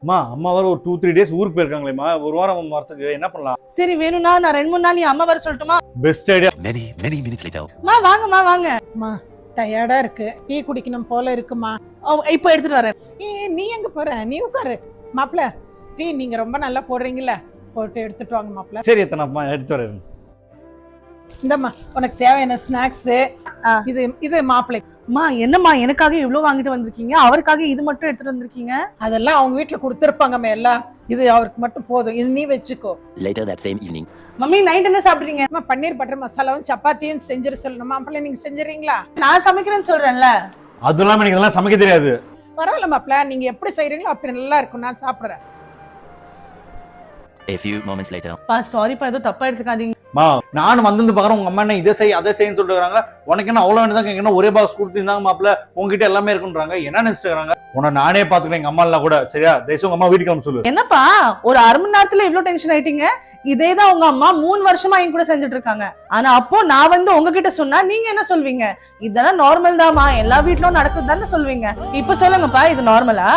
அம்மா அம்மா வர ஒரு 2-3 டேஸ் ஊருக்கு போயிருக்காங்களேம்மா, ஒரு வாரம் வரத்துக்கு என்ன பண்ணலாம்? சரி வேணும்னா நான் 2-3 நாள் நீ அம்மா வர சொல்லட்டுமா? Best idea. Many minutes later. வாங்கம்மா வாங்க. டயர்டா இருக்கு, டீ குடிக்கணும் போல இருக்குமா. இப்போ எடுத்துட்டு வரேன். நீ எங்க போற? நீ உட்காரு மாப்பிள்ள. டீ நீங்க ரொம்ப நல்லா போடுறீங்கல்ல, போட்டு எடுத்துட்டு வாங்க மாப்பிள்ள. சரி எத்தனைம்மா எடுத்து வரேன். இந்தம்மா உனக்கு தேவையான ஸ்நாக்ஸ். இது இது மாப்பிள்ளை. அம்மா என்னம்மா எனக்காக இவ்ளோ வாங்கிட்டு வந்திருக்கீங்க, அவருக்காக இது மட்டும் எடுத்துட்டு வந்திருக்கீங்க? அதெல்லாம் அவங்க வீட்டுல கொடுத்துருப்பாங்க எல்லாம், இது அவருக்கு மட்டும் போதும், இது நீ வச்சுக்கோ. Later that same evening. Mummy night என்ன சாப்பிடுறீங்க? அம்மா பன்னீர் பட்டர் மசாலாவும் சப்பாத்தியும் செஞ்சிட சொல்லணும். மாப்பிள்ளை நீங்க செஞ்சுறீங்களா? நான் சமைக்கிறேன்னு சொல்றேன்ல. அதெல்லாம் எனக்கு இதெல்லாம் சமைக்க தெரியாது. பரவாயில்ல மாப்பிள்ள, நீங்க எப்படி செய்யறீங்களோ அப்படி நல்லா இருக்கும், நான் சாப்பிடுறேன். A few moments later. சாரிப்பா, ஏதோ தப்பா எடுத்துக்காதீங்க. மா நானும் வந்து பாக்குறேன், உங்க அம்மா என்ன இதை செய் அதை செய்யன்னு சொல்லிட்டு உனக்கு என்ன அவ்வளவு வேண்டியதான் கேட்கணும், ஒரே பாக்ஸ் கொடுத்துருந்தாங்க மாப்பிள்ள, உங்ககிட்ட எல்லாமே இருக்குன்றாங்க, என்ன நினைச்சுக்கிறாங்க? உன்னை நானே பாத்துக்கிறேன் எங்க அம்மா எல்லாம் கூட. சரியா தயவுசெய்து உங்க அம்மா வீட்டுக்கு வந்து சொல்லு. என்னப்பா ஒரு 1/2 மணி நேரத்துல இவ்ளோ டென்ஷன் ஆயிட்டீங்க? இதேதான் உங்க அம்மா 3 வருஷமா என் கூட செஞ்சுட்டு இருக்காங்க. ஆனா அப்போ நான் வந்து உங்ககிட்ட சொன்னா நீங்க என்ன சொல்வீங்க? இதெல்லாம் நார்மல் தான்மா, எல்லா வீட்லயும் நடக்குதுதானே சொல்வீங்க. இப்ப சொல்லுங்கப்பா, இது நார்மலா?